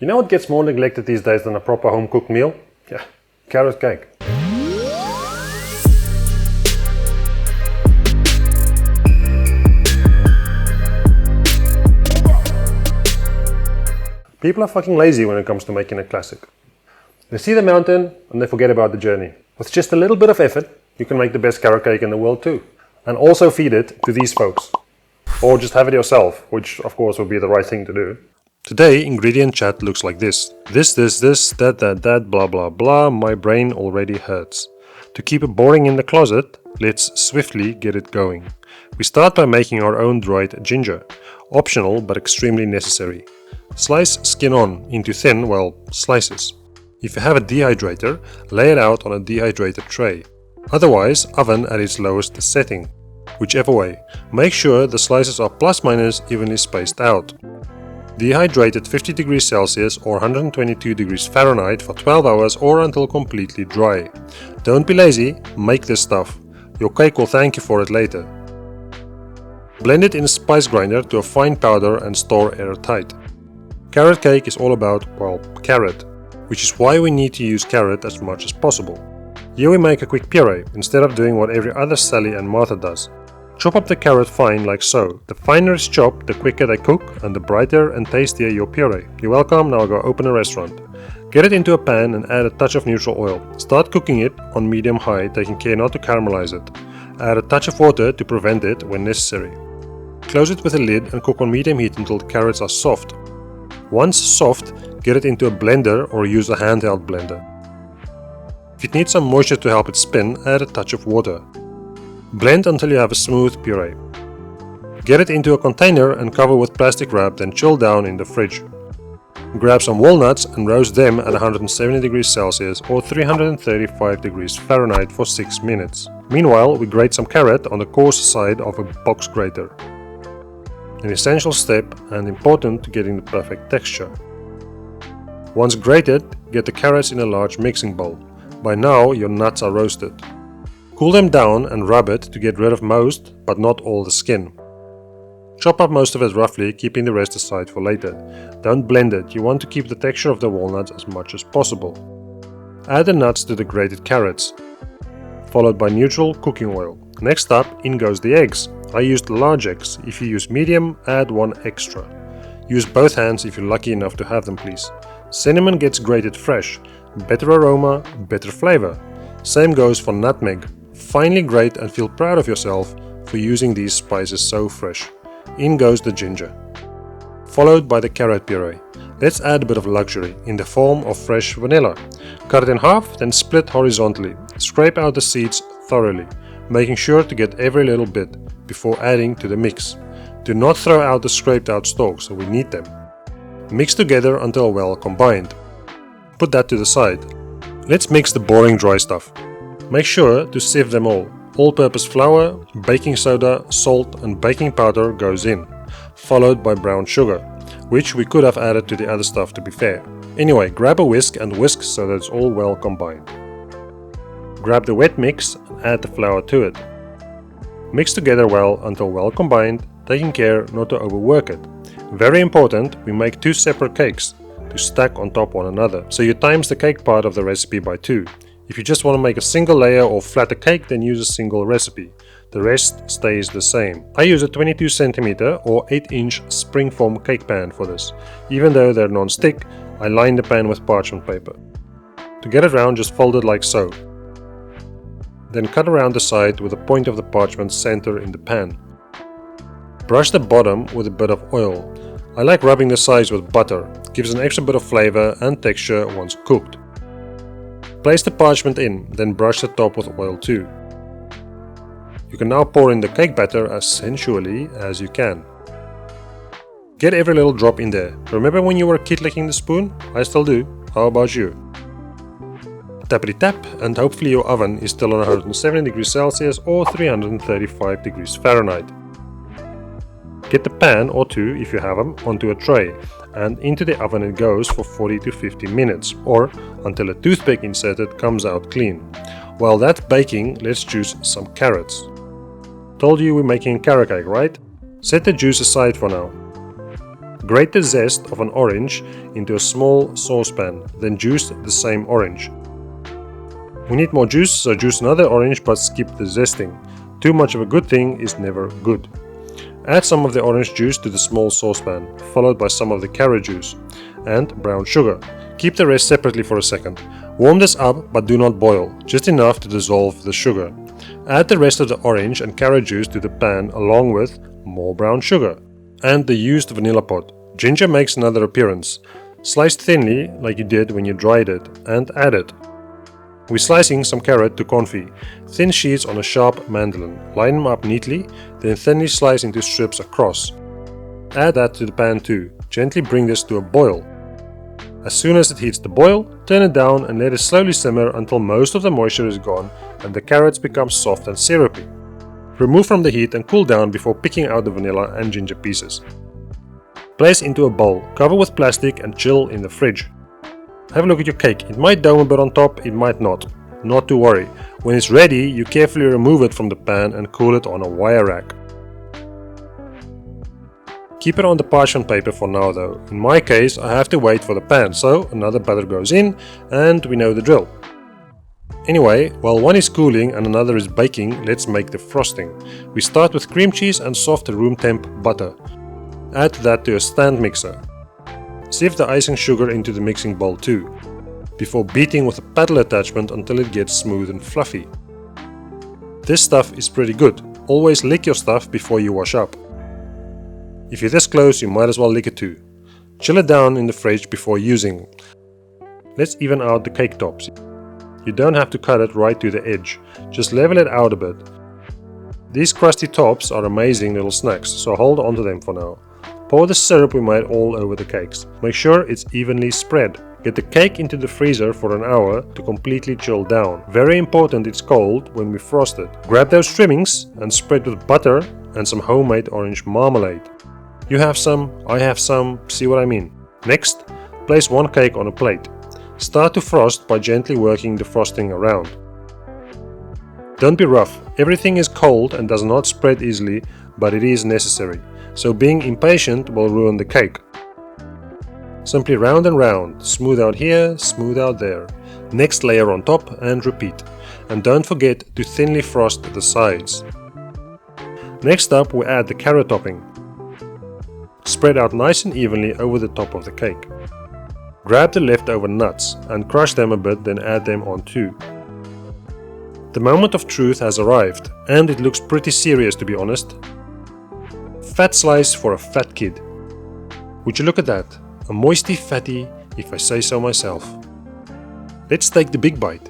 You know what gets more neglected these days than a proper home-cooked meal? Yeah, carrot cake. People are fucking lazy when it comes to making a classic. They see the mountain and they forget about the journey. With just a little bit of effort, you can make the best carrot cake in the world too. And also feed it to these folks. Or just have it yourself, which of course would be the right thing to do. Today, ingredient chat looks like this. This, that, blah blah blah, my brain already hurts. To keep it boring in the closet, let's swiftly get it going. We start by making our own dried ginger. Optional but extremely necessary. Slice skin on into thin, slices. If you have a dehydrator, lay it out on a dehydrated tray. Otherwise, oven at its lowest setting. Whichever way, make sure the slices are plus minus evenly spaced out. Dehydrated 50 degrees Celsius or 122 degrees Fahrenheit for 12 hours or until completely dry. Don't be lazy, make this stuff. Your cake will thank you for it later. Blend it in a spice grinder to a fine powder and store airtight. Carrot cake is all about, carrot, which is why we need to use carrot as much as possible. Here we make a quick puree, instead of doing what every other Sally and Martha does. Chop up the carrot fine like so. The finer it's chopped, the quicker they cook and the brighter and tastier your puree. You're welcome, now go open a restaurant. Get it into a pan and add a touch of neutral oil. Start cooking it on medium-high, taking care not to caramelize it. Add a touch of water to prevent it when necessary. Close it with a lid and cook on medium heat until the carrots are soft. Once soft, get it into a blender or use a handheld blender. If it needs some moisture to help it spin, add a touch of water. Blend until you have a smooth puree. Get it into a container and cover with plastic wrap, then chill down in the fridge. Grab some walnuts and roast them at 170 degrees Celsius or 335 degrees Fahrenheit for 6 minutes. Meanwhile, we grate some carrot on the coarse side of a box grater. An essential step and important to getting the perfect texture. Once grated, get the carrots in a large mixing bowl. By now, your nuts are roasted. Cool them down and rub it to get rid of most, but not all the skin. Chop up most of it roughly, keeping the rest aside for later. Don't blend it, you want to keep the texture of the walnuts as much as possible. Add the nuts to the grated carrots, followed by neutral cooking oil. Next up, in goes the eggs. I used large eggs. If you use medium, add one extra. Use both hands if you're lucky enough to have them, please. Cinnamon gets grated fresh. Better aroma, better flavor. Same goes for nutmeg. Finely grate and feel proud of yourself for using these spices so fresh. In goes the ginger. Followed by the carrot puree. Let's add a bit of luxury in the form of fresh vanilla. Cut it in half, then split horizontally. Scrape out the seeds thoroughly, making sure to get every little bit before adding to the mix. Do not throw out the scraped out stalks, so we need them. Mix together until well combined. Put that to the side. Let's mix the boring dry stuff. Make sure to sieve them all. All-purpose flour, baking soda, salt and baking powder goes in, followed by brown sugar, which we could have added to the other stuff to be fair. Anyway, grab a whisk and whisk so that it's all well combined. Grab the wet mix and add the flour to it. Mix together well until well combined, taking care not to overwork it. Very important, we make 2 separate cakes to stack on top one another, so you times the cake part of the recipe by 2. If you just want to make a single layer or flatter cake, then use a single recipe. The rest stays the same. I use a 22 cm or 8-inch springform cake pan for this. Even though they're non-stick, I line the pan with parchment paper. To get it round, just fold it like so. Then cut around the side with the point of the parchment center in the pan. Brush the bottom with a bit of oil. I like rubbing the sides with butter. It gives an extra bit of flavor and texture once cooked. Place the parchment in, then brush the top with oil too. You can now pour in the cake batter as sensually as you can. Get every little drop in there. Remember when you were a kid licking the spoon? I still do. How about you? Tappity tap, and hopefully your oven is still on 170 degrees Celsius or 335 degrees Fahrenheit. Get the pan or 2 if you have them onto a tray, and into the oven it goes for 40 to 50 minutes or until a toothpick inserted comes out clean. While that's baking, let's juice some carrots. Told you we're making a carrot cake, right? Set the juice aside for now. Grate the zest of an orange into a small saucepan, then juice the same orange. We need more juice, so juice another orange but skip the zesting. Too much of a good thing is never good. Add some of the orange juice to the small saucepan, followed by some of the carrot juice and brown sugar. Keep the rest separately for a second. Warm this up but do not boil, just enough to dissolve the sugar. Add the rest of the orange and carrot juice to the pan along with more brown sugar and the used vanilla pod. Ginger makes another appearance. Slice thinly like you did when you dried it and add it. We're slicing some carrot to confit. Thin sheets on a sharp mandolin. Line them up neatly, then thinly slice into strips across. Add that to the pan too. Gently bring this to a boil. As soon as it hits the boil, turn it down and let it slowly simmer until most of the moisture is gone and the carrots become soft and syrupy. Remove from the heat and cool down before picking out the vanilla and ginger pieces. Place into a bowl, cover with plastic and chill in the fridge. Have a look at your cake. It might dome a bit on top, it might not. Not to worry. When it's ready, you carefully remove it from the pan and cool it on a wire rack. Keep it on the parchment paper for now though. In my case, I have to wait for the pan, so another batter goes in and we know the drill. Anyway, while one is cooling and another is baking, let's make the frosting. We start with cream cheese and soft room temp butter. Add that to a stand mixer. Sieve the icing sugar into the mixing bowl too, before beating with a paddle attachment until it gets smooth and fluffy. This stuff is pretty good. Always lick your stuff before you wash up. If you're this close, you might as well lick it too. Chill it down in the fridge before using. Let's even out the cake tops. You don't have to cut it right to the edge, just level it out a bit. These crusty tops are amazing little snacks, so hold on to them for now. Pour the syrup we made all over the cakes. Make sure it's evenly spread. Get the cake into the freezer for an hour to completely chill down. Very important it's cold when we frost it. Grab those trimmings and spread with butter and some homemade orange marmalade. You have some, I have some, see what I mean? Next, place one cake on a plate. Start to frost by gently working the frosting around. Don't be rough. Everything is cold and does not spread easily, but it is necessary. So being impatient will ruin the cake. Simply round and round, smooth out here, smooth out there. Next layer on top and repeat. And don't forget to thinly frost the sides. Next up we add the carrot topping. Spread out nice and evenly over the top of the cake. Grab the leftover nuts and crush them a bit, then add them on too. The moment of truth has arrived, and it looks pretty serious to be honest. Fat slice for a fat kid. Would you look at that? A moisty fatty, if I say so myself. Let's take the big bite.